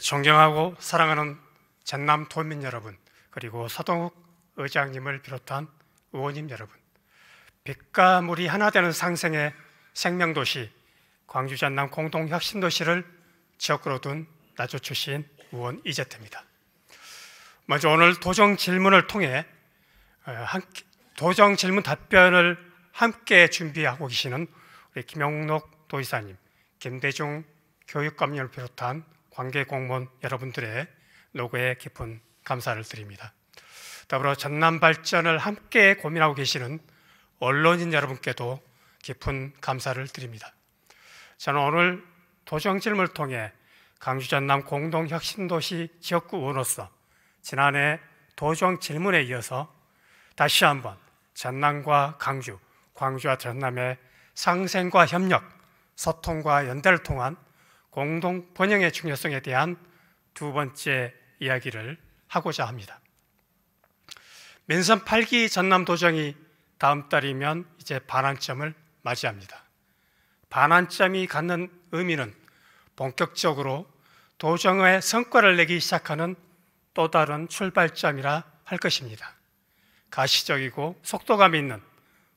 존경하고 사랑하는 전남 도민 여러분, 그리고 서동욱 의장님을 비롯한 의원님 여러분, 빛과 물이 하나 되는 상생의 생명도시 광주 전남 공동혁신도시를 지역구로 둔 나주 출신 의원 이재태입니다. 먼저 오늘 도정 질문을 통해 도정 질문 답변을 함께 준비하고 계시는 우리 김용록 도의사님, 김대중 교육감님을 비롯한 관계 공무원 여러분들의 노고에 깊은 감사를 드립니다. 더불어 전남 발전을 함께 고민하고 계시는 언론인 여러분께도 깊은 감사를 드립니다. 저는 오늘 도정 질문을 통해 광주 전남 공동혁신도시 지역구 의원으로서 지난해 도정 질문에 이어서 다시 한번 전남과 광주, 광주와 전남의 상생과 협력, 소통과 연대를 통한 공동 번영의 중요성에 대한 두 번째 이야기를 하고자 합니다. 민선 8기 전남 도정이 다음 달이면 이제 반환점을 맞이합니다. 반환점이 갖는 의미는 본격적으로 도정의 성과를 내기 시작하는 또 다른 출발점이라 할 것입니다. 가시적이고 속도감 있는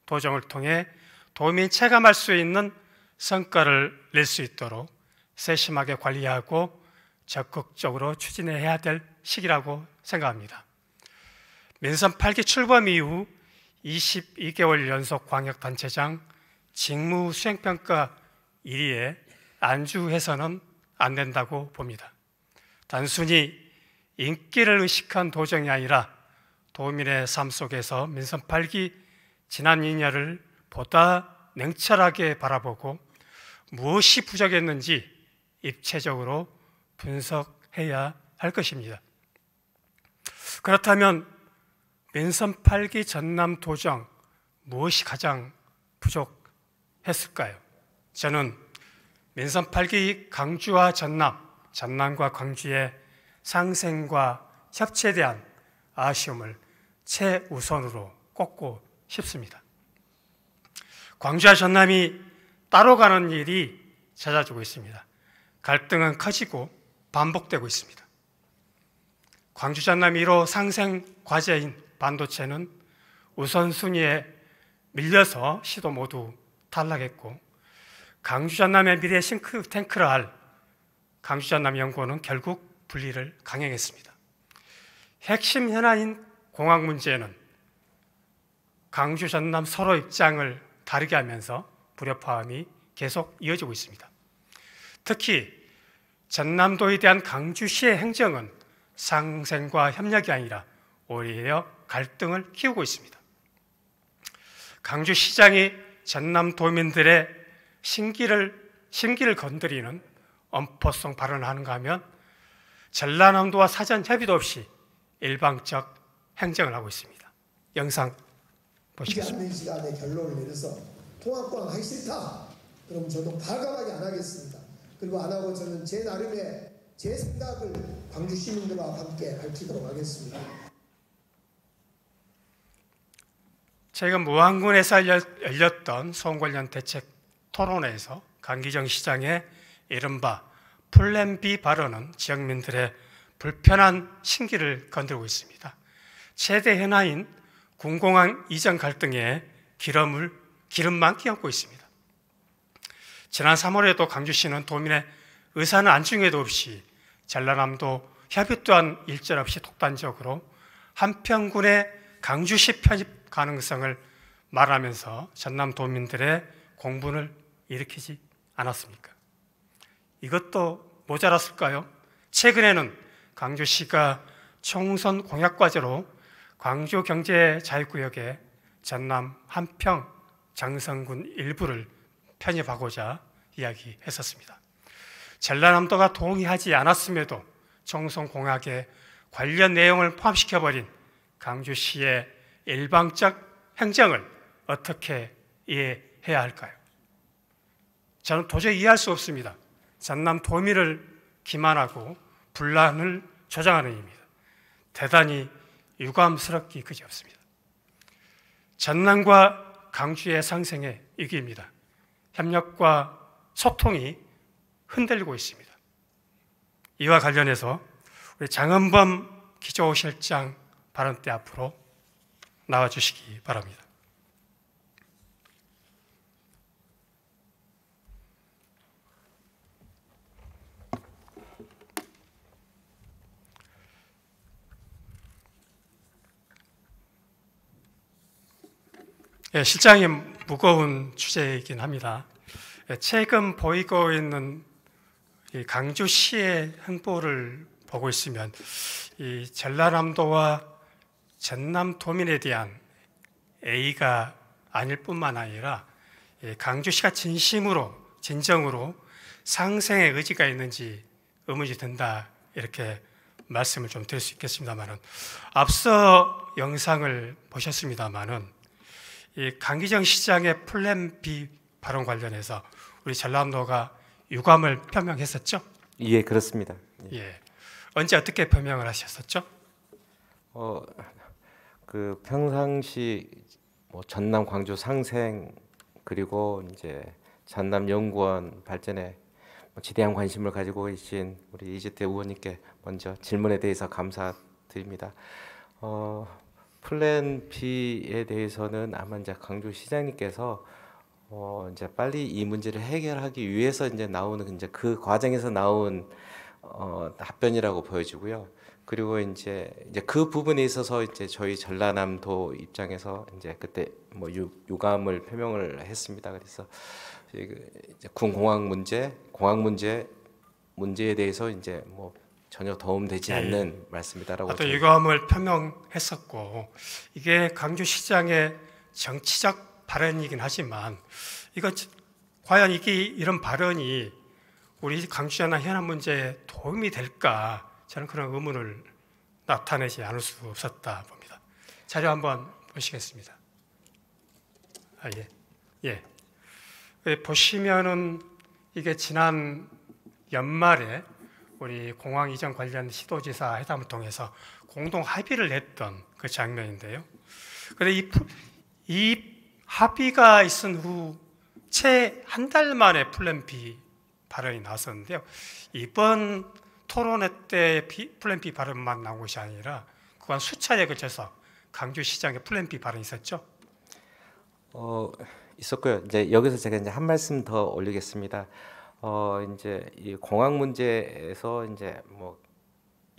도정을 통해 도민이 체감할 수 있는 성과를 낼 수 있도록 세심하게 관리하고 적극적으로 추진해야 될 시기라고 생각합니다. 민선 8기 출범 이후 22개월 연속 광역단체장 직무 수행평가 1위에 안주해서는 안 된다고 봅니다. 단순히 인기를 의식한 도정이 아니라 도민의 삶 속에서 민선 8기 지난 2년을 보다 냉철하게 바라보고 무엇이 부족했는지 입체적으로 분석해야 할 것입니다. 그렇다면 민선 8기 전남 도정 무엇이 가장 부족했을까요? 저는 민선 8기 광주와 전남, 전남과 광주의 상생과 협치에 대한 아쉬움을 최우선으로 꼽고 싶습니다. 광주와 전남이 따로 가는 일이 잦아지고 있습니다. 갈등은 커지고 반복되고 있습니다. 광주 전남 1호 상생 과제인 반도체는 우선순위에 밀려서 시도 모두 탈락했고, 광주 전남의 미래 싱크탱크라 할 광주 전남 연구원은 결국 분리를 강행했습니다. 핵심 현안인 공학 문제는 광주 전남 서로 입장을 다르게 하면서 불협화음이 계속 이어지고 있습니다. 특히 전남도에 대한 광주시의 행정은 상생과 협력이 아니라 오히려 갈등을 키우고 있습니다. 광주시장이 전남도민들의 심기를 건드리는 엄포성 발언을 하는가 하면 전라남도와 사전 협의도 없이 일방적 행정을 하고 있습니다. 영상 보시겠습니다. 않는 시간에 결론을 내려서 통합과학 하기 싫다. 그럼 저도 과감하게 안 하겠습니다. 그리고 안 하고 저는 제 나름의 제 생각을 광주 시민들과 함께 밝히도록 하겠습니다. 최근 무안군에서 열렸던 소음 관련 대책 토론회에서 강기정 시장의 이른바 플랜 B 발언은 지역민들의 불편한 심기를 건드리고 있습니다. 최대 현안인 군공항 이전 갈등에 기름만 끼얹고 있습니다. 지난 3월에도 광주시는 도민의 의사는 안중에도 없이 전라남도 협의 또한 일절 없이 독단적으로 한평군의 광주시 편입 가능성을 말하면서 전남 도민들의 공분을 일으키지 않았습니까? 이것도 모자랐을까요? 최근에는 광주시가 총선 공약과제로 광주경제자유구역에 전남 한평 장성군 일부를 편입하고자 이야기했었습니다. 전라남도가 동의하지 않았음에도 총선 공약에 관련 내용을 포함시켜버린 광주시의 일방적 행정을 어떻게 이해해야 할까요? 저는 도저히 이해할 수 없습니다. 전남 도민을 기만하고 분란을 조장하는 일입니다. 대단히 유감스럽기 그지없습니다. 전남과 광주의 상생의 위기입니다. 협력과 소통이 흔들리고 있습니다. 이와 관련해서 우리 장은범 기조실장 발언 때 앞으로 나와주시기 바랍니다. 예, 실장님, 무거운 주제이긴 합니다. 예, 최근 보이고 있는 이 강주시의 행보를 보고 있으면 이 전라남도와 전남도민에 대한 A가 아닐 뿐만 아니라 강주시가 진정으로 상생의 의지가 있는지 의문이 든다, 이렇게 말씀을 좀 드릴 수 있겠습니다만은, 앞서 영상을 보셨습니다만은 이 강기정 시장의 플랜 B 발언 관련해서 우리 전남도가 유감을 표명했었죠? 예, 그렇습니다. 예. 언제 어떻게 표명을 하셨었죠? 그 평상시 뭐 전남 광주 상생 그리고 이제 전남 연구원 발전에 지대한 관심을 가지고 계신 우리 이재태 의원님께 먼저 질문에 대해서 감사드립니다. 플랜 B에 대해서는 아마 이제 강주시장님께서 이제 빨리 이 문제를 해결하기 위해서 이제 나오는 이제 그 과정에서 나온 답변이라고 보여지고요. 그리고 이제 그 부분에 있어서 이제 저희 전라남도 입장에서 이제 그때 뭐 유감을 표명을 했습니다. 그래서 이제 공항 문제에 대해서 이제 뭐 전혀 도움되지 않는 말씀이다라고. 또 유감을 표명했었고, 이게 강주시장의 정치적 발언이긴 하지만 이거 과연 이런 발언이 우리 강주시장 현안 문제에 도움이 될까, 저는 그런 의문을 나타내지 않을 수 없었다 봅니다. 자료 한번 보시겠습니다. 보시면은 이게 지난 연말에 우리 공항 이전 관련 시도지사 회담을 통해서 공동 합의를 했던 그 장면인데요. 그런데 이 합의가 있은 후 채 한 달 만에 플랜 B 발언이 나왔었는데요. 이번 토론회 때 플랜 B 발언만 나온 것이 아니라 그간 수차례에 걸쳐서 강주시장의 플랜 B 발언이 있었죠? 있었고요. 이제 여기서 제가 이제 한 말씀 더 올리겠습니다. 이제 이 공항 문제에서 이제 뭐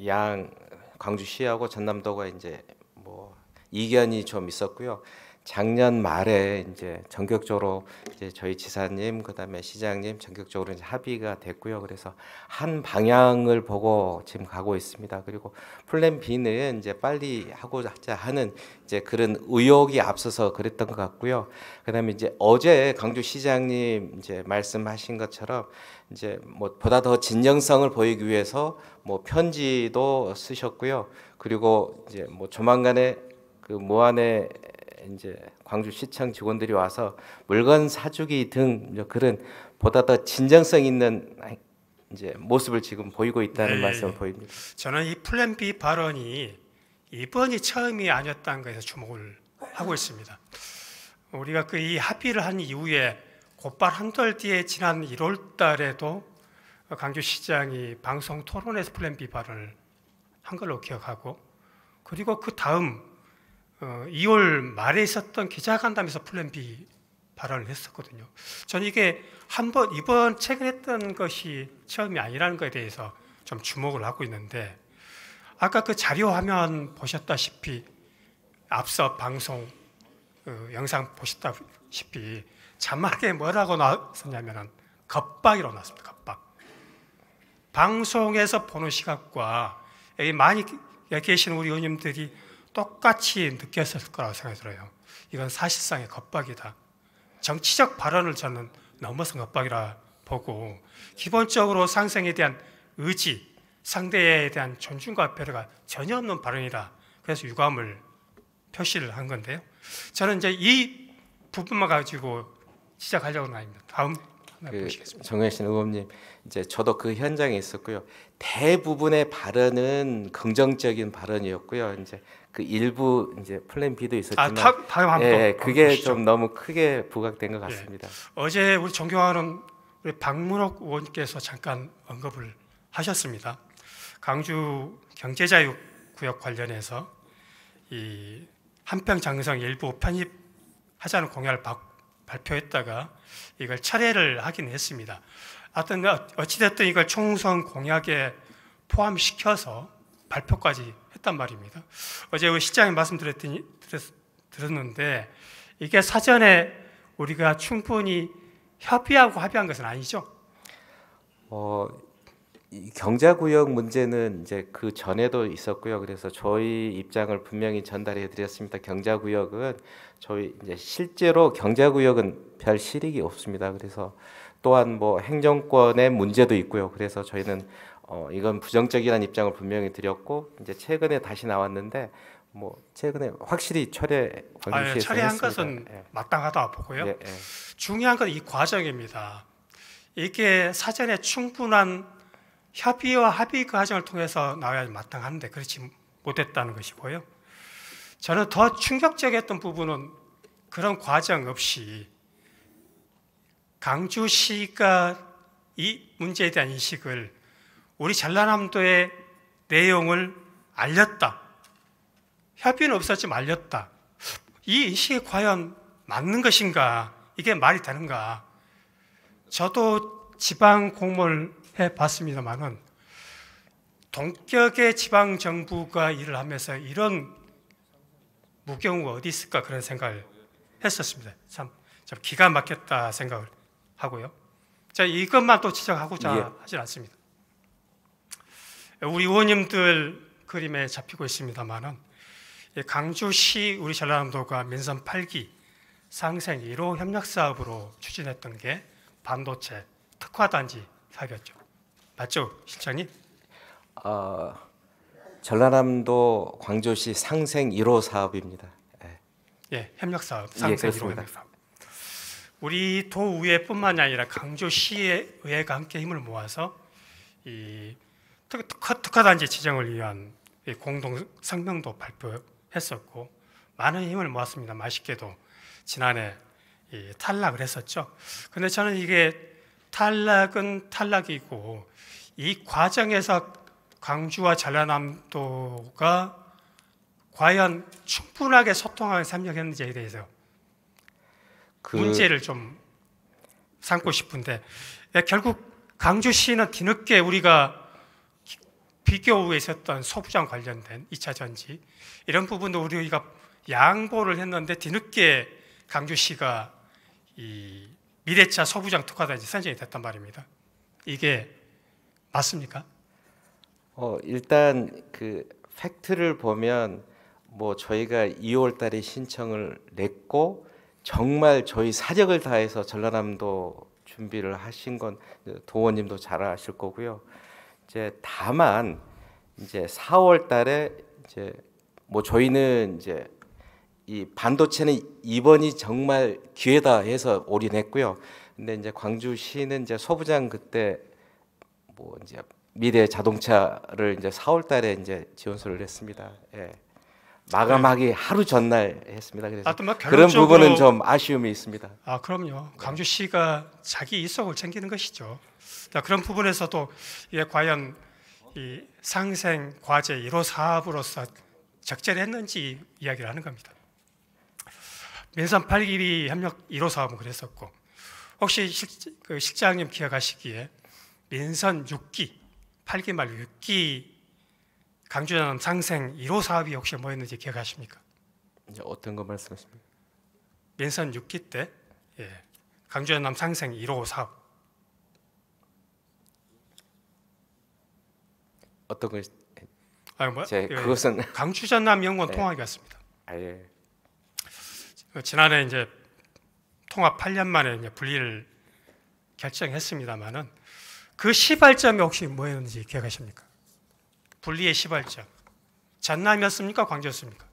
양 광주시하고 전남도가 이제 뭐 이견이 좀 있었고요. 작년 말에 이제 전격적으로 이제 저희 지사님 그다음에 시장님 전격적으로 이제 합의가 됐고요. 그래서 한 방향을 보고 지금 가고 있습니다. 그리고 플랜 B는 이제 빨리 하고자 하는 이제 그런 의욕이 앞서서 그랬던 것 같고요. 그다음에 이제 어제 강주시장님 이제 말씀하신 것처럼 이제 뭐 보다 더 진정성을 보이기 위해서 뭐 편지도 쓰셨고요. 그리고 이제 뭐 조만간에 그 모안에 이제 광주시청 직원들이 와서 물건 사주기 등 그런 보다 더 진정성 있는 이제 모습을 지금 보이고 있다는 말씀을 보입니다. 저는 이 플랜 B 발언이 이번이 처음이 아니었다는 것에서 주목을 하고 있습니다. 우리가 그 이 합의를 한 이후에 곧바로 한달 뒤에 지난 1월 달에도 강주시장이 방송 토론에서 플랜 B 발언을 한 걸로 기억하고, 그리고 그 다음 2월 말에 있었던 기자간담회에서 플랜 B 발언을 했었거든요. 저는 이게 이번 최근 했던 것이 처음이 아니라는 것에 대해서 좀 주목을 하고 있는데, 아까 그 자료 화면 보셨다시피 앞서 방송 영상 보셨다시피 자막에 뭐라고 나왔었냐면은 겁박이라고 나왔습니다. 겁박. 방송에서 보는 시각과 여기 많이 계시는 우리 의원님들이 똑같이 느꼈을 거라고 생각이 들어요. 이건 사실상의 겁박이다. 정치적 발언을 저는 넘어선 겁박이라 보고, 기본적으로 상생에 대한 의지, 상대에 대한 존중과 배려가 전혀 없는 발언이다. 그래서 유감을 표시를 한 건데요. 저는 이제 이 부분만 가지고 시작하려고는 아닙니다. 다음 보시겠습니다. 정혜신 의원님, 이제 저도 그 현장에 있었고요. 대부분의 발언은 긍정적인 발언이었고요. 이제 그 일부 이제 플랜 B도 있었지만, 다음 한번 그게 보시죠. 좀 너무 크게 부각된 것 같습니다. 어제 우리 존경하는 우리 박문옥 의원께서 잠깐 언급을 하셨습니다. 광주 경제자유구역 관련해서 이 한평장성 일부 편입하자는 공약을 발표했다가 이걸 철회를 하긴 했습니다. 하여튼 어찌됐든 이걸 총선 공약에 포함시켜서 발표까지 했단 말입니다. 어제 시장에 들었는데 이게 사전에 우리가 충분히 협의하고 합의한 것은 아니죠? 이 경자구역 문제는 이제 그 전에도 있었고요. 그래서 저희 입장을 분명히 전달해 드렸습니다. 경자구역은 저희 이제 실제로 경자구역은 별 실익이 없습니다. 그래서 또한 뭐 행정권의 문제도 있고요. 그래서 저희는 이건 부정적이라는 입장을 분명히 드렸고 이제 최근에 다시 나왔는데 뭐 최근에 확실히 광주시에서 철회한 했습니다. 것은 예. 마땅하다 보고요. 예, 예. 중요한 건 이 과정입니다. 이게 사전에 충분한 협의와 합의 과정을 통해서 나와야 마땅한데 그렇지 못했다는 것이고요. 저는 더 충격적이었던 부분은 그런 과정 없이 강주시가 이 문제에 대한 인식을 우리 전라남도의 내용을 알렸다. 협의는 없었지만 알렸다. 이 인식이 과연 맞는 것인가? 이게 말이 되는가? 저도 지방 공무원을 해봤습니다만은 동격의 지방 정부가 일을 하면서 이런 무경우가 어디 있을까 그런 생각을 했었습니다. 참 기가 막혔다 생각을 하고요. 자, 이것만 또 지적하고자 하진 않습니다. 우리 의원님들 그림에 잡히고 있습니다만은 강주시 우리 전라남도가 민선 8기 상생 1호 협력 사업으로 추진했던 게 반도체 특화단지 사업이었죠. 맞죠, 실장님? 전라남도 광주시 상생 1호 사업입니다. 예, 협력 사업, 상생 1호 협력 사업. 우리 도의회뿐만이 아니라 강주시의회가 함께 힘을 모아서 이 특화단지 지정을 위한 공동 성명도 발표했었고 많은 힘을 모았습니다. 맛있게도 지난해 탈락을 했었죠. 근데 저는 이게 탈락은 탈락이고 이 과정에서 광주와 전라남도가 과연 충분하게 소통하게 협력했는지에 대해서 문제를 좀 삼고 싶은데 결국 강주시는 뒤늦게 우리가 비교후에 있었던 소부장 관련된 2차 전지 이런 부분도 우리가 양보를 했는데 뒤늦게 강주시가 이 미래차 소부장 특화단지 선정이 됐단 말입니다. 이게 맞습니까? 일단 그 팩트를 보면 뭐 저희가 2월 달에 신청을 냈고 정말 저희 사력을 다해서 전라남도 준비를 하신 건 도원님도 잘 아실 거고요. 이제 다만 이제 4월 달에 이제 뭐 저희는 이제 이 반도체는 이번이 정말 기회다 해서 올인했고요. 근데 이제 광주시는 이제 소부장 그때 뭐 이제 미래 자동차를 이제 4월 달에 이제 지원서를 냈습니다. 예. 마감하기 하루 전날 했습니다. 그래서 그런 부분은 좀 아쉬움이 있습니다. 그럼요. 강주시가 자기 이속을 챙기는 것이죠. 그런 부분에서도 이게 과연 이 상생 과제 1호 사업으로서 적절했는지 이야기를 하는 겁니다. 민선 8기 협력 1호 사업은 그랬었고 혹시 실장님 기억하시기에 민선 6기, 8기 말 6기 강주 전남 상생 1호 사업이 혹시 뭐였는지 기억하십니까? 이제 어떤 거 말씀하십니까? 민선 6기 때 강주 전남 상생 1호 사업 어떤 거? 그것은 강주 전남 영원 통합이었습니다. 예. 지난해 이제 통합 8년 만에 이제 분리를 결정했습니다만은 그 시발점이 혹시 뭐였는지 기억하십니까? 분리의 시발점. 전남이었습니까? 광주였습니까?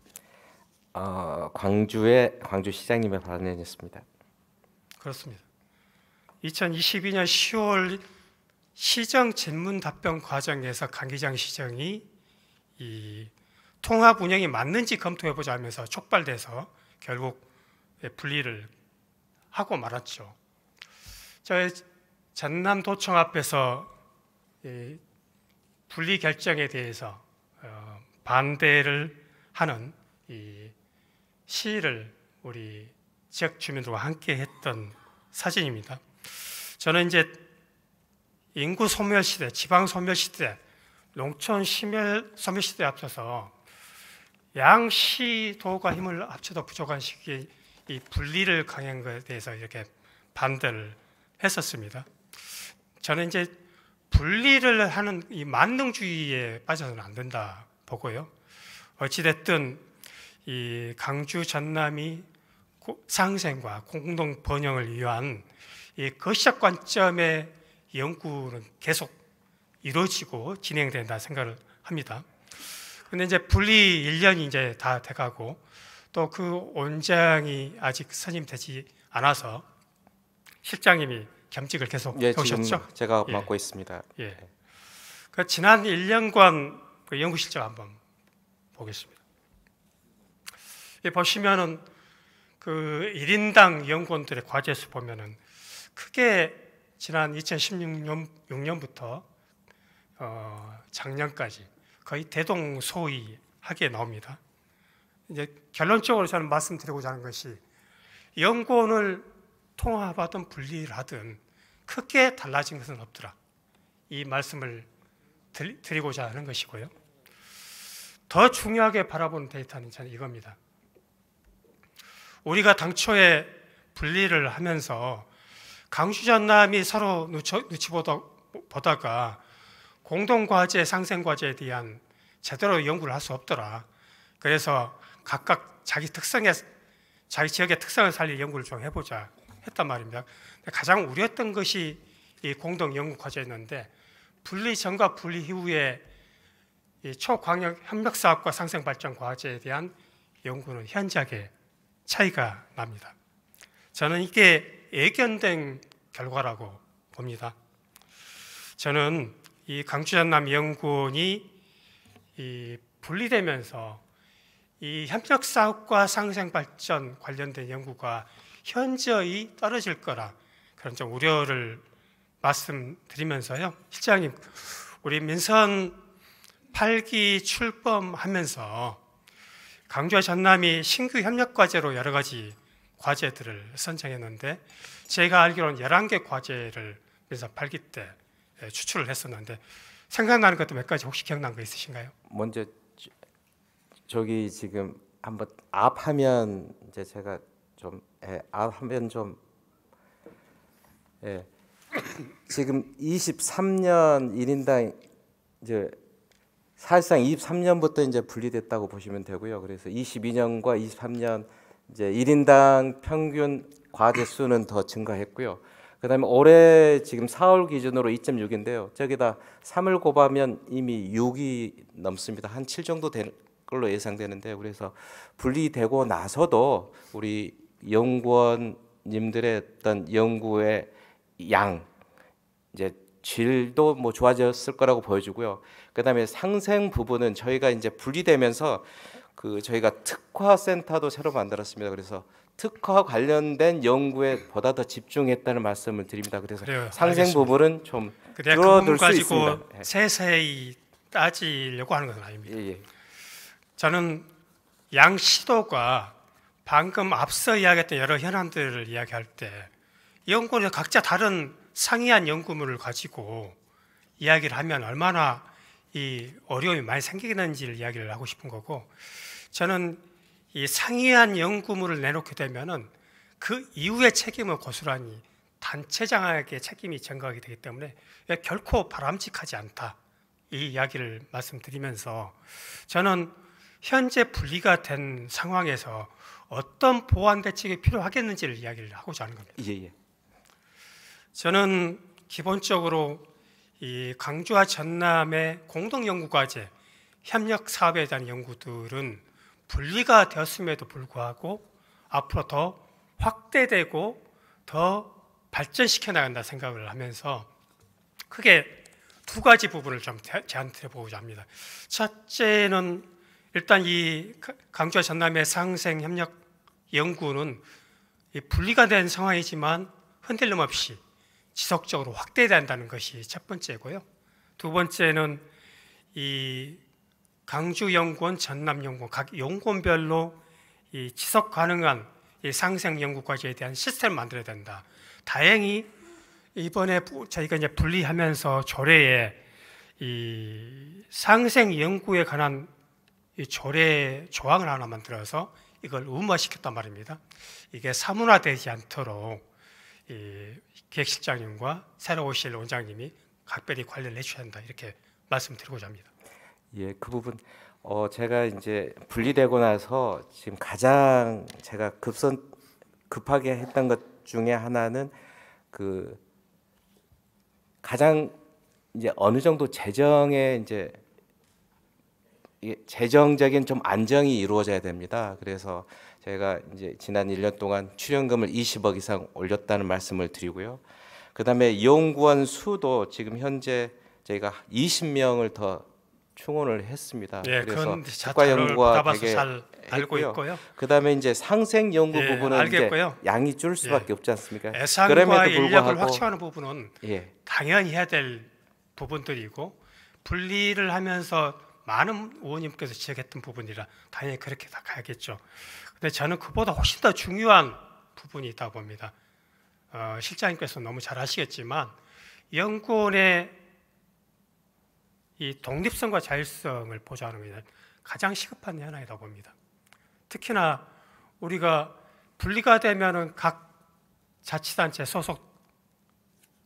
광주시장님의 발언이었습니다. 그렇습니다. 2022년 10월 시정 질문 답변 과정에서 강기장 시정이 이 통합 운영이 맞는지 검토해보자 하면서 촉발돼서 결국 분리를 하고 말았죠. 저희 전남도청 앞에서 분리 결정에 대해서 반대를 하는 이 시위를 우리 지역 주민들과 함께 했던 사진입니다. 저는 이제 인구 소멸 시대, 지방 소멸 시대, 농촌 소멸 시대에 앞서서 양시도가 힘을 합쳐도 부족한 시기에 이 분리를 강행한 것에 대해서 이렇게 반대를 했었습니다. 저는 이제 분리를 하는 이 만능주의에 빠져서는 안 된다 보고요. 어찌됐든 이 강주 전남이 상생과 공동 번영을 위한 이 거시적 관점의 연구는 계속 이루어지고 진행된다 생각을 합니다. 근데 이제 분리 1년이 이제 다 돼가고 또 그 원장이 아직 선임되지 않아서 실장님이 겸직을 계속 해오셨죠? 지금 제가 예. 맡고 있습니다. 예. 그 지난 1년간 그 연구 실적 한번 보겠습니다. 보시면은 그 1인당 연구원들의 과제수 보면은 크게 지난 2016년부터 작년까지 거의 대동소이하게 나옵니다. 이제 결론적으로 저는 말씀드리고자 하는 것이 연구원을 통합하든 분리를 하든 크게 달라진 것은 없더라. 이 말씀을 드리고자 하는 것이고요. 더 중요하게 바라보는 데이터는 저는 이겁니다. 우리가 당초에 분리를 하면서 강주 전남이 서로 눈치 보다가 공동과제, 상생과제에 대한 제대로 연구를 할 수 없더라. 그래서 각각 자기 지역의 특성을 살릴 연구를 좀 해보자 했단 말입니다. 가장 우려했던 것이 이 공동 연구 과제였는데 분리 전과 분리 이후에 이 초광역 협력사업과 상생발전 과제에 대한 연구는 현저하게 차이가 납니다. 저는 이게 예견된 결과라고 봅니다. 저는 이 강주 전남 연구원이 이 분리되면서 이 협력사업과 상생발전 관련된 연구가 현저히 떨어질 거라 그런 좀 우려를 말씀드리면서요. 실장님, 우리 민선 8기 출범하면서 강주와 전남이 신규 협력과제로 여러 가지 과제들을 선정했는데 제가 알기로는 11개 과제를 민선 8기 때 추출을 했었는데 생각나는 것도 몇 가지 혹시 기억난 거 있으신가요? 먼저 저기 지금 한번 앞하면 이제 제가 좀 앞하면 좀 지금 23년 1인당 이제 사실상 23년부터 이제 분리됐다고 보시면 되고요. 그래서 22년과 23년 이제 1인당 평균 과제 수는 더 증가했고요. 그다음에 올해 지금 4월 기준으로 2.6인데요. 저기다 3을 곱하면 이미 6이 넘습니다. 한 7 정도 될 걸로 예상되는데 그래서 분리되고 나서도 우리 연구원님들의 어떤 연구의 양 이제 질도 뭐 좋아졌을 거라고 보여지고요. 그다음에 상생 부분은 저희가 이제 분리되면서 그 저희가 특화 센터도 새로 만들었습니다. 그래서 특화 관련된 연구에 보다 더 집중했다는 말씀을 드립니다. 그래서 그래요, 상생 알겠습니다. 부분은 좀 그냥 줄어들 그분 수 있습니다. 가지고 세세히 따지려고 하는 것은 아닙니다. 예. 저는 양 시도가 방금 앞서 이야기했던 여러 현안들을 이야기할 때 연구원이 각자 다른 상이한 연구물을 가지고 이야기를 하면 얼마나 이 어려움이 많이 생기는지를 이야기를 하고 싶은 거고, 저는 이 상이한 연구물을 내놓게 되면은 그 이후의 책임은 고스란히 단체장에게 책임이 전가하게 되기 때문에 결코 바람직하지 않다, 이 이야기를 말씀드리면서 저는 현재 분리가 된 상황에서 어떤 보완 대책이 필요하겠는지를 이야기를 하고자 하는 겁니다. 예. 저는 기본적으로 이 강주와 전남의 공동 연구 과제, 협력 사업에 대한 연구들은 분리가 되었음에도 불구하고 앞으로 더 확대되고 더 발전시켜 나간다 생각을 하면서 크게 두 가지 부분을 좀 제안해 보고자 합니다. 첫째는 일단 이 강주와 전남의 상생 협력 연구는 분리가 된 상황이지만 흔들림 없이 지속적으로 확대된다는 것이 첫 번째고요. 두 번째는 이 광주연구원, 전남연구원 각 연구원별로 이 지속 가능한 이 상생 연구 과제에 대한 시스템을 만들어야 된다. 다행히 이번에 저희가 이제 분리하면서 조례에 이 상생 연구에 관한 이 조례 조항을 하나 만들어서 이걸 의무화시켰단 말입니다. 이게 사문화되지 않도록 이 기획실장님과 새로 오실 원장님이 각별히 관리를 해주셔야 한다, 이렇게 말씀드리고자 합니다. 예, 그 부분 제가 이제 분리되고 나서 지금 가장 제가 급하게 했던 것 중에 하나는 그 가장 이제 어느 정도 재정에 이제 재정적인 좀 안정이 이루어져야 됩니다. 그래서 제가 이제 지난 1년 동안 출연금을 20억 이상 올렸다는 말씀을 드리고요. 그다음에 연구원 수도 지금 현재 저희가 20명을 더 충원을 했습니다. 예, 그래서 그건 특과 연구가 되게 잘 알고 있고요. 그다음에 이제 상생 연구 예, 부분은 알겠고요. 이제 양이 줄 수밖에 없지 않습니까? 예산과 인력을 확충하는 부분은 예, 당연히 해야 될 부분들이고, 분리를 하면서 많은 의원님께서 지적했던 부분이라 당연히 그렇게 다 가야겠죠. 근데 저는 그보다 훨씬 더 중요한 부분이 있다고 봅니다. 실장님께서 너무 잘 아시겠지만 연구원의 이 독립성과 자율성을 보장하는 것은 가장 시급한 현안이라고 봅니다. 특히나 우리가 분리가 되면은 각 자치단체 소속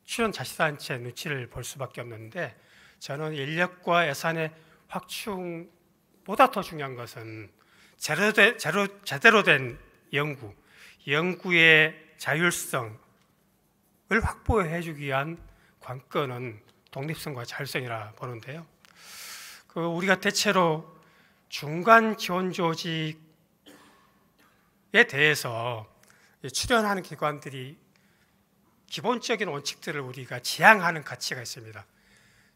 출연 자치단체 눈치를 볼 수밖에 없는데, 저는 인력과 예산의 확충보다 더 중요한 것은 제대로 된 연구의 자율성을 확보해 주기 위한 관건은 독립성과 자율성이라 보는데요. 우리가 대체로 중간 지원 조직에 대해서 출연하는 기관들이 기본적인 원칙들을 우리가 지향하는 가치가 있습니다.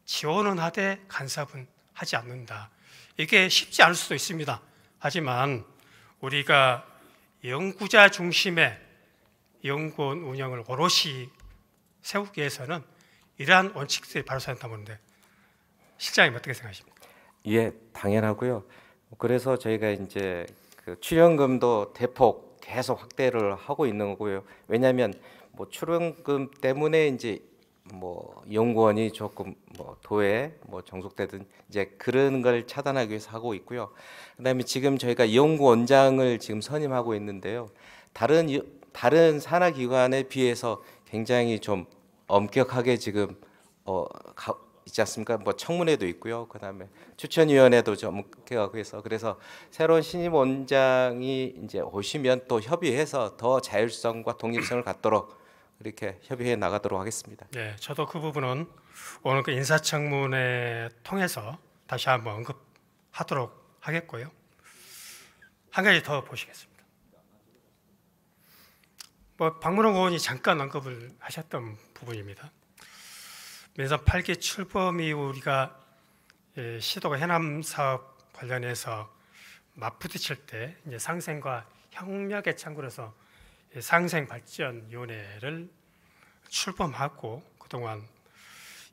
지원은 하되 간섭은 하지 않는다. 이게 쉽지 않을 수도 있습니다. 하지만 우리가 연구자 중심의 연구원 운영을 오롯이 세우기 위해서는 이러한 원칙들이 바로 서야 한다고 보는데, 실장님 어떻게 생각하십니까? 예, 당연하고요. 그래서 저희가 이제 그 출연금도 대폭 계속 확대를 하고 있는 거고요. 왜냐하면 뭐 출연금 때문에 이제 뭐 연구원이 조금 뭐 도에 뭐 종속되든 이제 그런 걸 차단하기 위해서 하고 있고요. 그다음에 지금 저희가 연구원장을 지금 선임하고 있는데요. 다른 산하 기관에 비해서 굉장히 좀 엄격하게 지금 있지 않습니까? 뭐 청문회도 있고요. 그다음에 추천위원회도 좀 엄격하고 해서, 그래서 새로운 신임 원장이 이제 오시면 또 협의해서 더 자율성과 독립성을 갖도록 이렇게 협의해 나가도록 하겠습니다. 네, 저도 그 부분은 오늘 그 인사청문회 통해서 다시 한번 언급하도록 하겠고요. 한 가지 더 보시겠습니다. 뭐 박문홍 의원이 잠깐 언급을 하셨던 부분입니다. 민선 8기 출범 이후 우리가 시도가 해남 사업 관련해서 맞부딪힐 때 이제 상생과 협력에 참고해서 상생발전위원회를 출범하고 그동안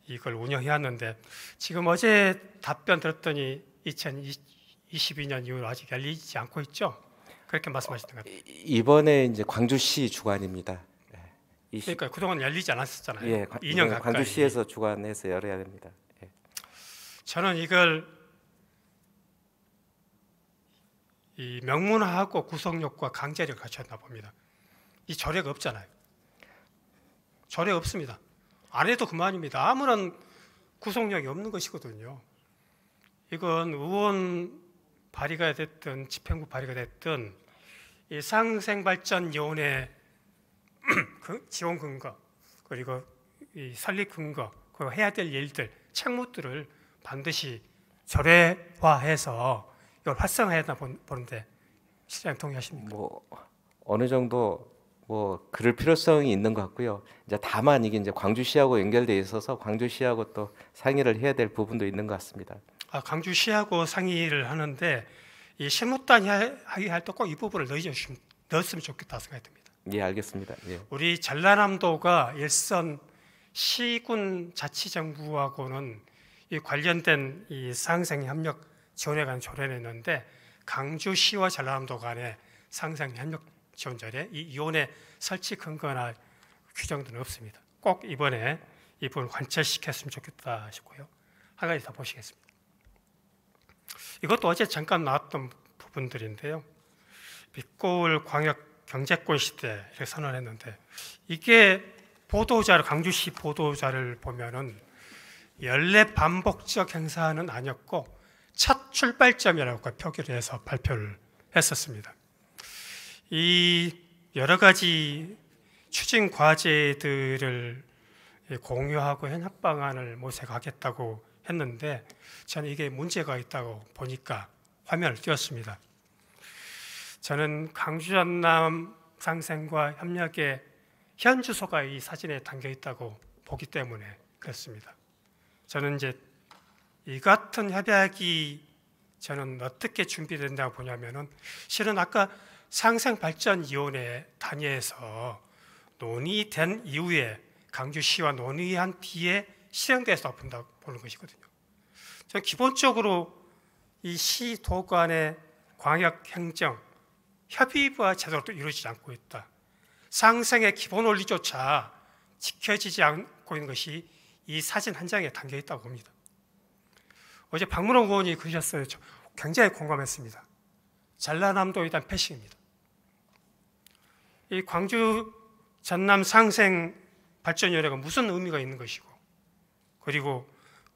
이걸 운영해왔는데, 지금 어제 답변 들었더니 2022년 이후로 아직 열리지 않고 있죠? 그렇게 말씀하시는 것 같아요. 이번에 이제 광주시 주관입니다. 그러니까 그동안 열리지 않았었잖아요. 예, 2년 가까이. 광주시에서 주관해서 열어야 됩니다. 예. 저는 이걸 이 명문화하고 구속력과 강제력을 갖췄나 봅니다. 이 조례가 없잖아요. 조례 없습니다. 안 해도 그만입니다. 아무런 구속력이 없는 것이거든요. 이건 의원 발의가 됐든 집행부 발의가 됐든 이 상생발전위원회 그 지원 근거, 그리고 이 설립 근거, 그리고 해야 될 일들, 책무들을 반드시 조례화해서 이걸 활성화해야 보는데, 실장님 동의하십니까? 뭐 어느 정도 뭐 그럴 필요성이 있는 것 같고요. 이제 다만 이게 이제 광주시하고 연결돼 있어서 광주시하고 또 상의를 해야 될 부분도 있는 것 같습니다. 광주시하고 상의를 하는데 이 실무단 합의할 때 꼭 이 부분을 넣었으면 좋겠다 생각이 듭니다. 예, 알겠습니다. 예. 우리 전라남도가 일선 시군 자치정부하고는 이 관련된 이 상생협력 지원에 관한 조례는 있는데 강주시와 전라남도 간의 상생협력 지원 조례 이 위원회 설치 근거나 규정들은 없습니다. 꼭 이번에 이 부분을 관철시켰으면 좋겠다 싶고요. 한 가지 더 보시겠습니다. 이것도 어제 잠깐 나왔던 부분들인데요. 밑고을 광역 경제권 시대를 선언했는데 이게 보도자를 강주시 보도자를 보면은 연례 반복적 행사는 아니었고 첫 출발점이라고 표기를 해서 발표를 했었습니다. 이 여러 가지 추진 과제들을 공유하고 현역 방안을 모색하겠다고 했는데 저는 이게 문제가 있다고 보니까 화면을 띄웠습니다. 저는 강주 전남 상생과 협력의 현 주소가 이 사진에 담겨 있다고 보기 때문에 그렇습니다. 저는 이제 이 같은 협약이 저는 어떻게 준비된다고 보냐면은 실은 아까 상생발전위원회 단위에서 논의된 이후에 강주시와 논의한 뒤에 실행돼서 본다고 보는 것이거든요. 저는 기본적으로 이 시도 간의 광역행정 협의와 제대로 또 이루어지지 않고 있다. 상생의 기본 원리조차 지켜지지 않고 있는 것이 이 사진 한 장에 담겨 있다고 봅니다. 어제 박문호 의원이 그러셨어요. 저 굉장히 공감했습니다. 전라남도에 대한 패싱입니다. 이 광주 전남 상생 발전위원회가 무슨 의미가 있는 것이고 그리고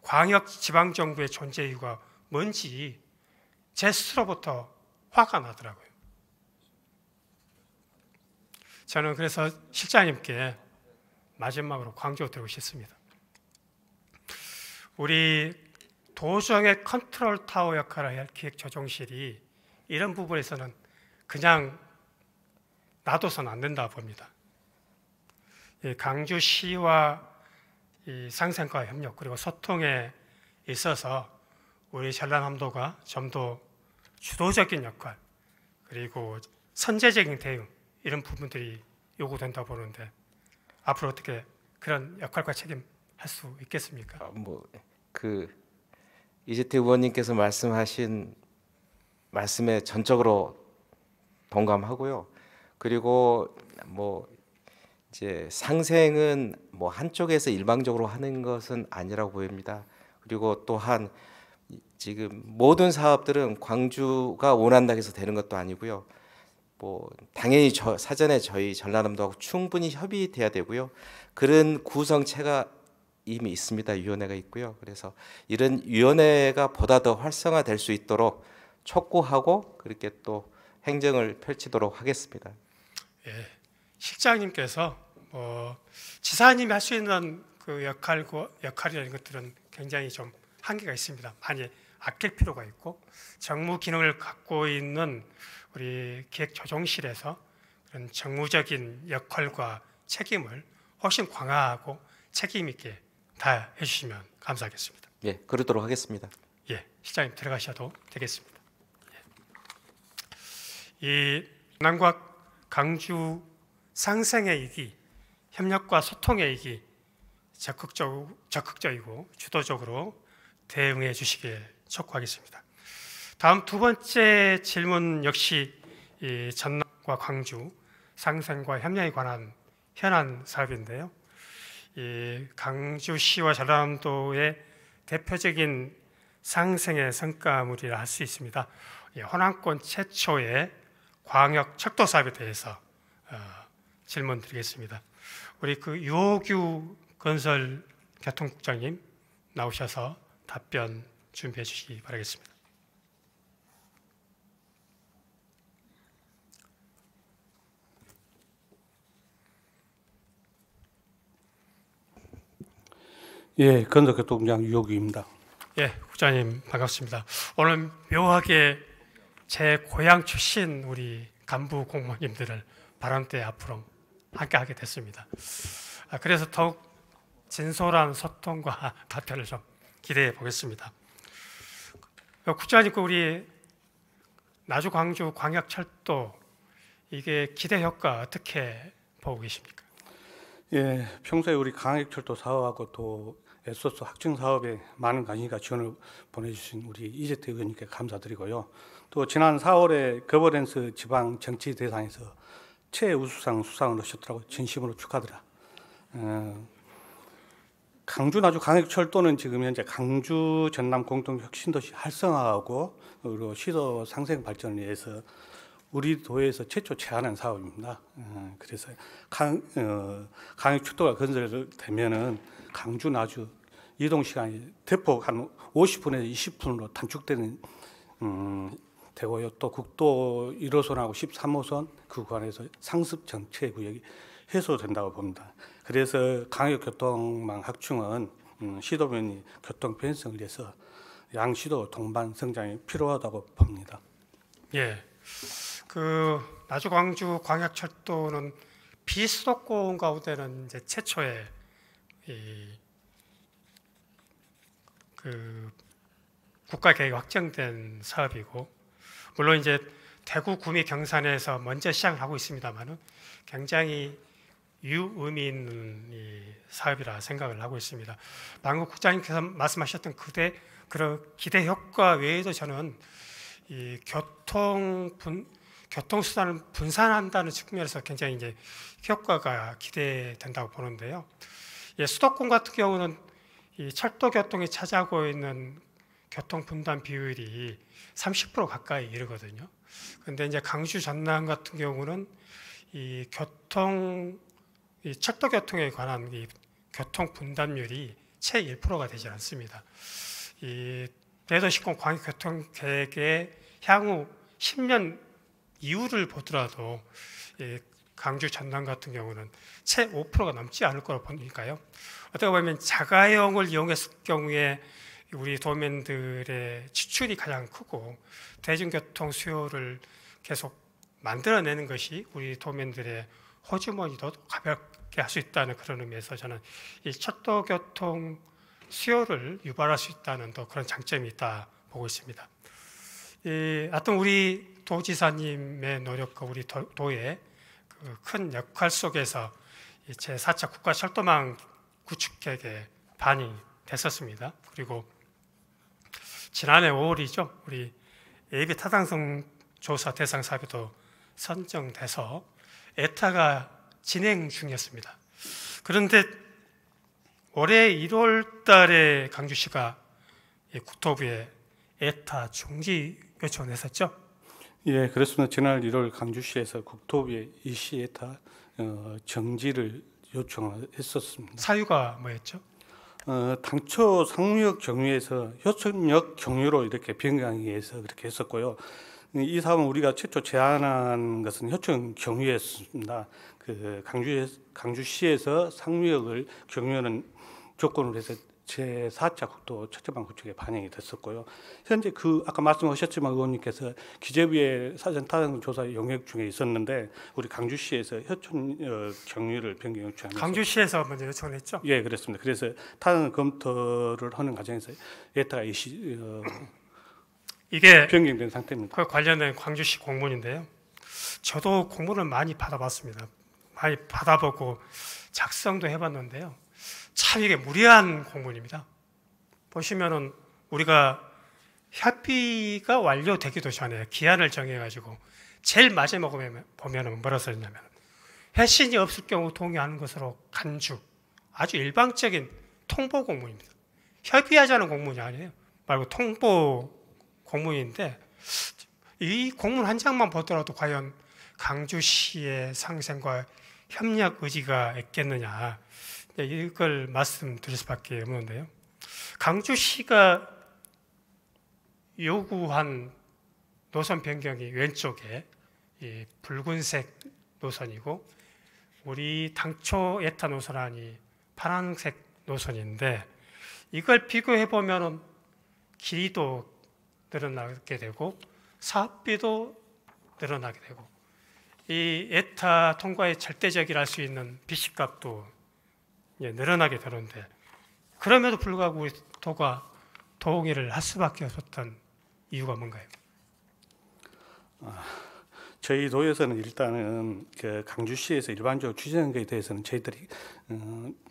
광역 지방정부의 존재 이유가 뭔지 제 스스로부터 화가 나더라고요. 저는 그래서 실장님께 마지막으로 강조드리고 싶습니다. 우리 도정의 컨트롤 타워 역할을 할 기획조정실이 이런 부분에서는 그냥 놔둬서는 안 된다 봅니다. 강주시와 이 상생과 협력 그리고 소통에 있어서 우리 전라남도가 좀 더 주도적인 역할 그리고 선제적인 대응 이런 부분들이 요구된다 보는데 앞으로 어떻게 그런 역할과 책임 할 수 있겠습니까? 이재태 의원님께서 말씀하신 말씀에 전적으로 동감하고요. 그리고 이제 상생은 한쪽에서 일방적으로 하는 것은 아니라고 보입니다. 그리고 또한 지금 모든 사업들은 광주가 원한다고 해서 되는 것도 아니고요. 당연히 사전에 저희 전라남도하고 충분히 협의돼야 되고요. 그런 구성체가 이미 있습니다. 위원회가 있고요. 그래서 이런 위원회가 보다 더 활성화될 수 있도록 촉구하고 그렇게 또 행정을 펼치도록 하겠습니다. 예, 실장님께서 지사님이 할 수 있는 그 역할이라는 것들은 굉장히 좀 한계가 있습니다. 많이 아낄 필요가 있고 정무 기능을 갖고 있는 우리 기획조정실에서 그런 정무적인 역할과 책임을 훨씬 강화하고 책임 있게 다 해주시면 감사하겠습니다. 예, 그러도록 하겠습니다. 예, 시장님 들어가셔도 되겠습니다. 이 전남과 강주 상생의 이기, 협력과 소통의 이기 적극적이고 주도적으로 대응해 주시길 촉구하겠습니다. 다음 두 번째 질문 역시 이 전남과 광주 상생과 협력에 관한 현안 사업인데요. 이 강주시와 전라남도의 대표적인 상생의 성과물이라 할 수 있습니다. 호남권 최초의 광역 척도 사업에 대해서 질문드리겠습니다. 우리 유호규 건설 교통국장님 나오셔서 답변 준비해 주시기 바라겠습니다. 예, 건설교통국장 유호규입니다. 예, 국장님 반갑습니다. 오늘 묘하게 제 고향 출신 우리 간부 공무원님들을 발언대 앞으로 함께하게 됐습니다. 그래서 더욱 진솔한 소통과 답변을 좀 기대해 보겠습니다. 국장님, 우리 나주 광주 광역철도 이게 기대 효과 어떻게 보고 계십니까? 예, 평소에 우리 광역철도 사업하고 또 에소스 확증 사업에 많은 관심과 지원을 보내주신 우리 이재태 의원님께 감사드리고요. 또 지난 4월에 거버넌스 지방 정치 대상에서 최우수상 수상을 하셨더라고요. 진심으로 축하드려. 강주 나주 광역철도는 지금 현재 강주 전남 공동 혁신도시 활성화하고 그리고 시도 상생 발전을 위해서 우리 도에서 최초 제안한 사업입니다. 그래서 광역철도가 건설되면은 강주 나주 이동 시간이 대폭 한 50분에서 20분으로 단축되는 되고요. 또 국도 1호선하고 13호선 그 구간에서 상습 정체 구역이 해소된다고 봅니다. 그래서 광역교통망 확충은 시도면이 교통 편의성을 위해서 양시도 동반 성장이 필요하다고 봅니다. 예, 그 나주 광주 광역철도는 비수도권 가운데는 이제 최초의 그 국가 계획 확정된 사업이고, 물론 이제 대구, 구미, 경산에서 먼저 시작을 하고 있습니다만은 굉장히 유의미 있는 이 사업이라 생각을 하고 있습니다. 방금 국장님께서 말씀하셨던 그런 기대 효과 외에도 저는 이 교통수단을 분산한다는 측면에서 굉장히 이제 효과가 기대된다고 보는데요. 예, 수도권 같은 경우는 이 철도 교통이 차지하고 있는 교통 분담 비율이 30% 가까이 이르거든요. 근데 이제 강주 전남 같은 경우는 이 철도 교통에 관한 이 교통 분담률이 채 1%가 되지 않습니다. 이 대도시권 광역교통 계획의 향후 10년 이후를 보더라도 이 강주 전남 같은 경우는 채 5%가 넘지 않을 거라고 보니까요. 어떻게 보면 자가용을 이용했을 경우에 우리 도민들의 지출이 가장 크고 대중교통 수요를 계속 만들어내는 것이 우리 도민들의 호주머니도 가볍게 할 수 있다는 그런 의미에서 저는 이 철도 교통 수요를 유발할 수 있다는 또 그런 장점이 있다 보고 있습니다. 하여튼 우리 도지사님의 노력과 우리 도의 그 큰 역할 속에서 제4차 국가철도망 구축 계획에 반영됐었습니다. 그리고 지난해 5월이죠. 우리 예비 타당성 조사 대상 사업에도 선정돼서 에타가 진행 중이었습니다. 그런데 올해 1월 달에 강주시가 국토부에 에타 중지 요청을 했었죠? 예, 그렇습니다. 지난 1월 강주시에서 국토부에 이시 에타 정지를 요청했었습니다. 사유가 뭐였죠? 당초 상무역 경유에서 효천역 경유로 이렇게 변경하기 위해서 그렇게 했었고요. 이 사업은 우리가 최초 제안한 것은 효천 경유였습니다. 그 강주시에서 상무역을 경유하는 조건으로 해서 제4차 국도 첫째방 구축에 반영이 됐었고요. 현재 아까 말씀하셨지만 의원님께서 기재부의 사전 타당 조사 용역 중에 있었는데 우리 강주시에서 효천 경유를 변경 요청하면서 강주시에서 먼저 요청을 했죠? 예, 그렇습니다. 그래서 타당 검토를 하는 과정에서 에타가 이게 변경된 상태입니다. 그 관련된 광주시 공문인데요. 저도 공문을 많이 받아봤습니다. 많이 받아보고 작성도 해봤는데요. 참 이게 무리한 공문입니다. 보시면은 우리가 협의가 완료되기도 전에 기한을 정해가지고 제일 마지막에 보면은 뭐라 써있냐면 회신이 없을 경우 동의하는 것으로 간주, 아주 일방적인 통보 공문입니다. 협의하자는 공문이 아니에요. 말고 통보 공문인데 이 공문 한 장만 보더라도 과연 강주시의 상생과 협력 의지가 있겠느냐, 이걸 말씀드릴 수밖에 없는데요. 강주시가 요구한 노선 변경이 왼쪽에 이 붉은색 노선이고 우리 당초 에타 노선안이 파란색 노선인데 이걸 비교해 보면은 길이도 늘어나게 되고 사업비도 늘어나게 되고 이 에타 통과의 절대적이라 할 수 있는 비식값도 늘어나게 되는데 그럼에도 불구하고 우리 도가 동의를 할 수밖에 없었던 이유가 뭔가요? 저희 도에서는 일단은 그 강주시에서 일반적으로 추진한 것에 대해서는 저희들이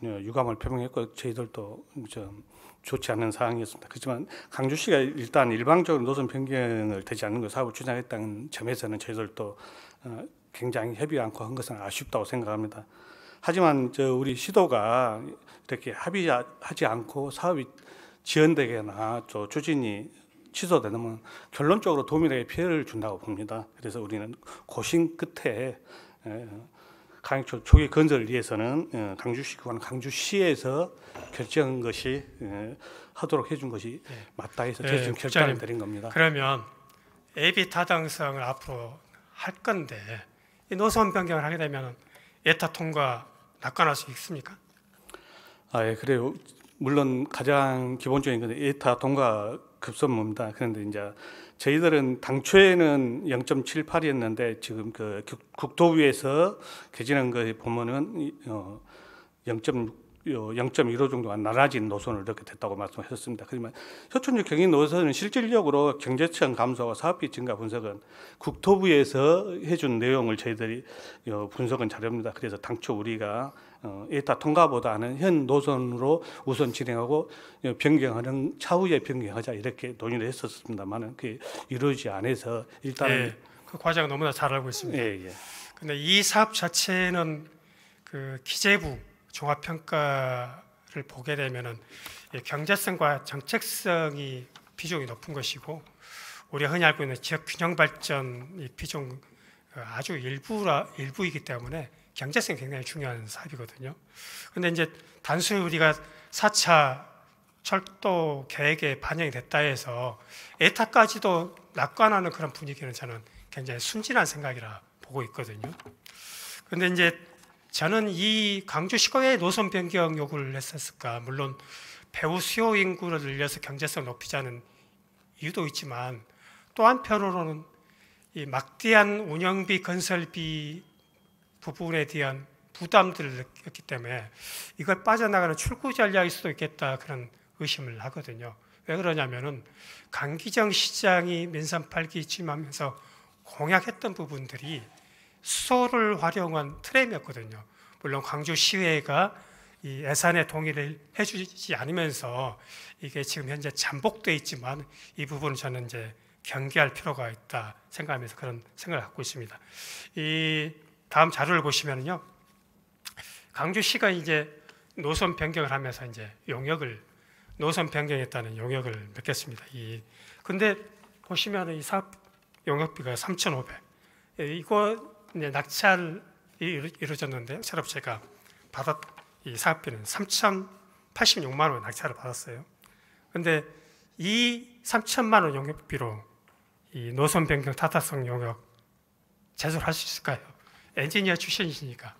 유감을 표명했고 저희들도 좀 좋지 않은 상황이었습니다. 그렇지만 강주시가 일단 일방적으로 노선 변경을 되지 않는 것 사업을 추진하겠다는 점에서는 저희들도 굉장히 협의 않고 한 것은 아쉽다고 생각합니다. 하지만 우리 시도가 이렇게 합의하지 않고 사업이 지연되거나 또 추진이 취소되면 결론적으로 도민에게 피해를 준다고 봅니다. 그래서 우리는 고심 끝에 강역철 초기 건설을 위해서는 강주시구나 강주시에서 결정한 것이 하도록 해준 것이 맞다 해서 저희 지금 결단을 내린 겁니다. 그러면 AB 타당성을 앞으로 할 건데 이 노선 변경을 하게 되면 에타 통과 낙관할 수 있습니까? 예, 그래요. 물론 가장 기본적인 것은 에타 통과 급선무입니다. 그런데 이제 저희들은 당초에는 0.78이었는데 지금 그 국토부에서 개진한 거 보면은 0.15 정도가 낮아진 노선을 이렇게 됐다고 말씀하셨습니다. 그러면 효천역 경인 노선은 실질적으로 경제성 감소와 사업비 증가 분석은 국토부에서 해준 내용을 저희들이 분석한 자료입니다. 그래서 당초 우리가 에타 통과보다는 현 노선으로 우선 진행하고 변경하는 차후에 변경하자 이렇게 논의를 했었습니다만은 그게 이루어지지 않아서 일단은 그 과정은 너무나 잘 알고 있습니다. 근데 이 사업 자체는 그 기재부 종합평가를 보게 되면은 경제성과 정책성이 비중이 높은 것이고 우리가 흔히 알고 있는 지역 균형 발전이 비중 아주 일부이기 때문에 경제성이 굉장히 중요한 사업이거든요. 그런데 이제 단순히 우리가 4차 철도 계획에 반영이 됐다 해서 에타까지도 낙관하는 그런 분위기는 저는 굉장히 순진한 생각이라 보고 있거든요. 그런데 이제 저는 이 강주시가 노선 변경 요구를 했었을까? 물론 배후 수요 인구를 늘려서 경제성 높이자는 이유도 있지만 또 한편으로는 이 막대한 운영비, 건설비 부분에 대한 부담들을 느꼈기 때문에 이걸 빠져나가는 출구 전략일 수도 있겠다 그런 의심을 하거든요. 왜 그러냐면은 강기정 시장이 민산 8기 취임하면서 공약했던 부분들이 수소를 활용한 트램이었거든요. 물론 광주시의회가 이 예산에 동의를 해주지 않으면서 이게 지금 현재 잠복돼 있지만 이 부분은 저는 이제 경계할 필요가 있다 생각하면서 그런 생각을 갖고 있습니다. 이 다음 자료를 보시면요, 강주시가 이제 노선 변경을 하면서 이제 노선 변경했다는 용역을 맺겠습니다. 근데 보시면 이 사업 용역비가 3,500. 이거 이제 낙찰이 이루어졌는데요. 철업체가 이 사업비는 3,086만 원 낙찰을 받았어요. 그런데 이 3천만 원 용역비로 이 노선 변경 타당성 용역 제조를 할 수 있을까요? 엔지니어 출신이시니까.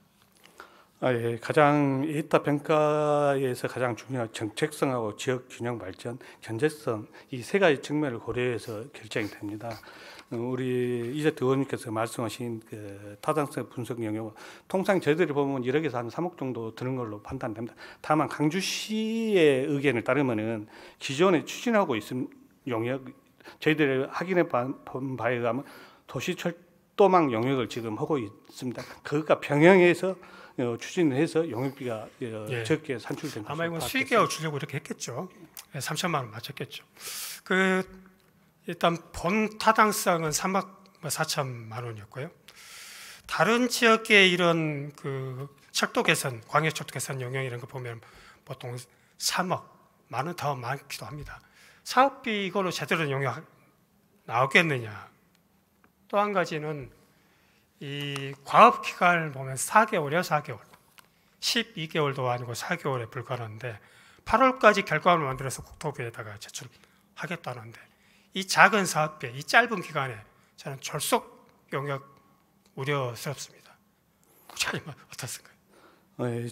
가장 에타 평가에서 가장 중요한 정책성하고 지역 균형 발전, 경제성 이 세 가지 측면을 고려해서 결정이 됩니다. 우리 이재태 의원님께서 말씀하신 그 타당성 분석 영역, 통상 저희들이 보면 1억에서 한 3억 정도 드는 걸로 판단됩니다. 다만 강주시의 의견을 따르면은 기존에 추진하고 있는 용역, 저희들이 확인해 본 바에 의하면 도시철도망 용역을 지금 하고 있습니다. 그것과 병행해서 추진을 해서 용역비가 적게 산출된 아마 이건 수익계획을 주려고 이렇게 했겠죠. 3천만 원 맞췄겠죠. 일단 본 타당성은 3억 4천만 원이었고요. 다른 지역의 이런 그 철도 개선, 광역 철도 개선 용역 이런 거 보면 보통 3억, 많은 더 많기도 합니다. 사업비 이걸로 제대로 용역 나오겠느냐. 또 한 가지는 이 과업 기간을 보면 4개월이요, 4개월. 12개월도 아니고 4개월에 불과한데 8월까지 결과를 만들어서 국토부에다가 제출하겠다는데 이 작은 사업비, 이 짧은 기간에 저는 졸속 용역 우려스럽습니다. 국장님은 어떻습니까?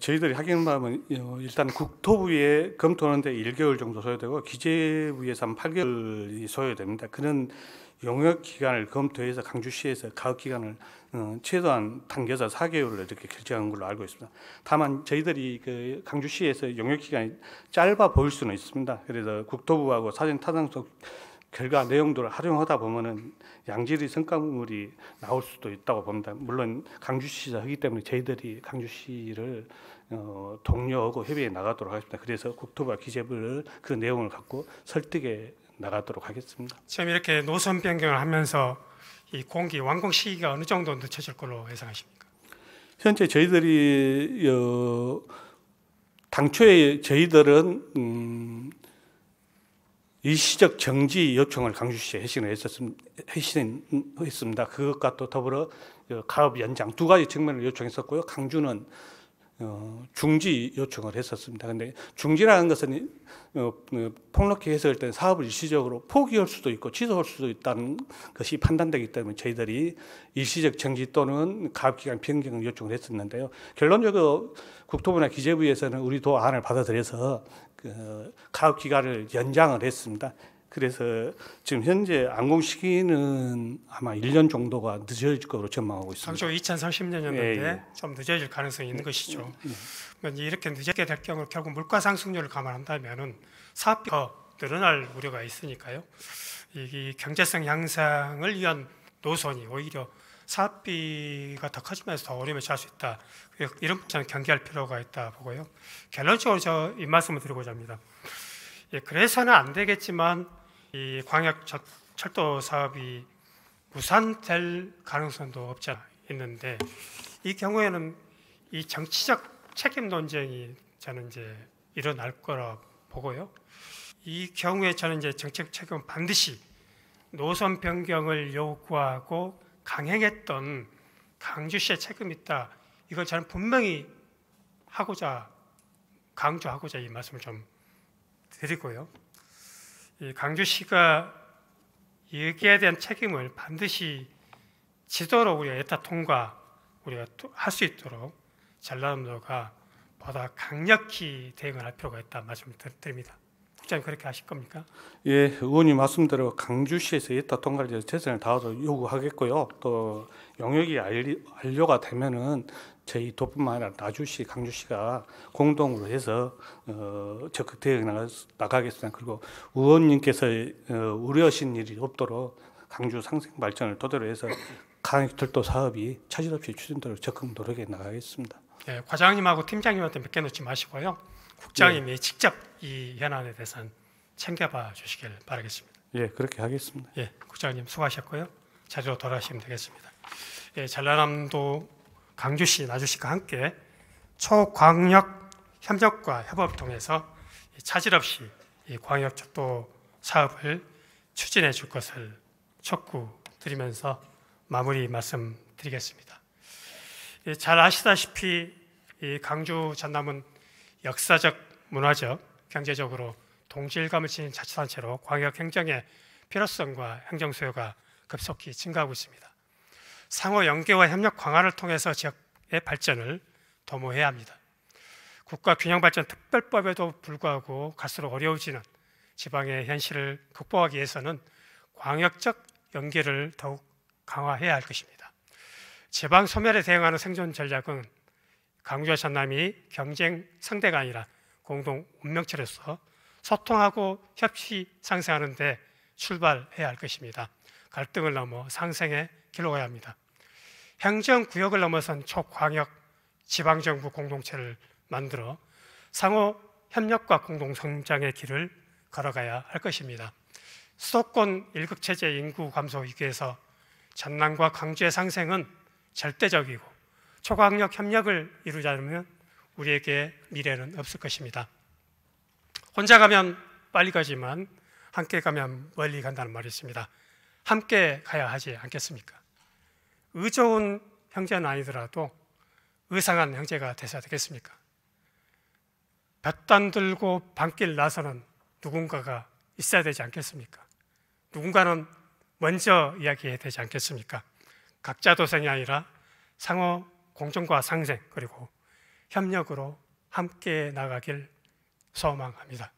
저희들이 확인한 바면 일단 국토부에 검토하는데 1개월 정도 소요되고 기재부에서 한 8개월이 소요됩니다. 그런 용역 기간을 검토해서 강주시에서 가업 기간을 최소한 당겨서 4개월을 이렇게 결정한 걸로 알고 있습니다. 다만 저희들이 그 강주시에서 용역 기간이 짧아 보일 수는 있습니다. 그래서 국토부하고 사전 타당성 결과 내용들을 활용하다 보면은 양질의 성과물이 나올 수도 있다고 봅니다. 물론 강주시가 하기 때문에 저희들이 강주시를 독려하고 협의해 나가도록 하겠습니다. 그래서 국토부와 기재부를 그 내용을 갖고 설득해 나가도록 하겠습니다. 지금 이렇게 노선 변경을 하면서 이 공기 완공 시기가 어느 정도 늦춰질 걸로 예상하십니까? 현재 저희들이 당초에 저희들은 일시적 정지 요청을 강주시에 했습니다. 그것과 또 더불어 가업 연장 두 가지 측면을 요청했었고요. 강주는 중지 요청을 했었습니다. 그런데 중지라는 것은 폭넓게 해석할 때는 사업을 일시적으로 포기할 수도 있고 취소할 수도 있다는 것이 판단되기 때문에 저희들이 일시적 정지 또는 가업기간 변경을 요청을 했었는데요. 결론적으로 국토부나 기재부에서는 우리 도안을 받아들여서 가업기간을 연장을 했습니다. 그래서 지금 현재 완공 시기는 아마 1년 정도가 늦어질 것으로 전망하고 있습니다. 당초 2030년이었는데 예. 좀 늦어질 가능성이 있는 것이죠. 이렇게 늦게 될 경우 결국 물가 상승률을 감안한다면은 사업비 더 늘어날 우려가 있으니까요. 이 경제성 향상을 위한 노선이 오히려 사업비가 더 커지면서 더 어려움에 처할 수 있다. 이런 부분은 경계할 필요가 있다 보고요. 결론적으로 저 이 말씀을 드리고자 합니다. 예, 그래서는 안 되겠지만 이 광역 철도 사업이 무산될 가능성도 없지 않아 있는데 이 경우에는 이 정치적 책임 논쟁이 저는 이제 일어날 거라 보고요. 이 경우에 저는 이제 정책 책임은 반드시 노선 변경을 요구하고 강행했던 강주시의 책임이 있다. 이걸 저는 분명히 강조하고자 이 말씀을 좀 드리고요. 이 강주시가 여기에 대한 책임을 반드시 지도로 우리가 에타 통과 우리가 할 수 있도록 전라남도가 보다 강력히 대응을 할 필요가 있다 말씀을 드립니다. 국장님 그렇게 하실 겁니까? 예, 의원님 말씀대로 강주시에서 에타 통과를 위해서 최선을 다하도록 요구하겠고요. 또 용역이 완료가 되면은 저희 도뿐만 아니라 나주시, 강주시가 공동으로 해서 적극 대응 나가겠습니다. 그리고 의원님께서 우려하신 일이 없도록 강주 상생 발전을 토대로 해서 광역철도 사업이 차질 없이 추진되도록 적극 노력해 나가겠습니다. 예, 과장님하고 팀장님한테 맡겨놓지 마시고요. 국장님이 직접 이 현안에 대해서는 챙겨봐 주시길 바라겠습니다. 예, 그렇게 하겠습니다. 예, 국장님 수고하셨고요. 자리로 돌아가시면 되겠습니다. 예, 전라남도 강주시, 나주시가 함께 초광역 협력과 협업을 통해서 차질 없이 이 광역철도 사업을 추진해 줄 것을 촉구드리면서 마무리 말씀드리겠습니다. 예, 잘 아시다시피 이 강주 전남은 역사적, 문화적, 경제적으로 동질감을 지닌 자치단체로 광역 행정의 필요성과 행정 수요가 급속히 증가하고 있습니다. 상호 연계와 협력 강화를 통해서 지역의 발전을 도모해야 합니다. 국가균형발전특별법에도 불구하고 갈수록 어려워지는 지방의 현실을 극복하기 위해서는 광역적 연계를 더욱 강화해야 할 것입니다. 지방 소멸에 대응하는 생존 전략은 강주와 전남이 경쟁 상대가 아니라 공동 운명체로서 소통하고 협치 상생하는 데 출발해야 할 것입니다. 갈등을 넘어 상생의 길로 가야 합니다. 행정구역을 넘어선 초광역 지방정부 공동체를 만들어 상호 협력과 공동성장의 길을 걸어가야 할 것입니다. 수도권 일극체제 인구 감소 위기에서 전남과 강주의 상생은 절대적이고 초광역 협력을 이루지 않으면 우리에게 미래는 없을 것입니다. 혼자 가면 빨리 가지만 함께 가면 멀리 간다는 말이 있습니다. 함께 가야 하지 않겠습니까? 의좋은 형제는 아니더라도 의상한 형제가 되셔야 되겠습니까? 볕단 들고 밤길 나서는 누군가가 있어야 되지 않겠습니까? 누군가는 먼저 이야기해야 되지 않겠습니까? 각자 도생이 아니라 상호 공존과 상생 그리고 협력으로 함께 나가길 소망합니다.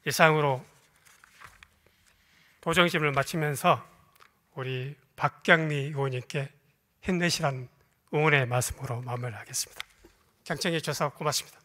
이상으로 도정심을 마치면서 우리 박경미 의원님께 힘내시라는 응원의 말씀으로 마무리하겠습니다. 경청해 주셔서 고맙습니다.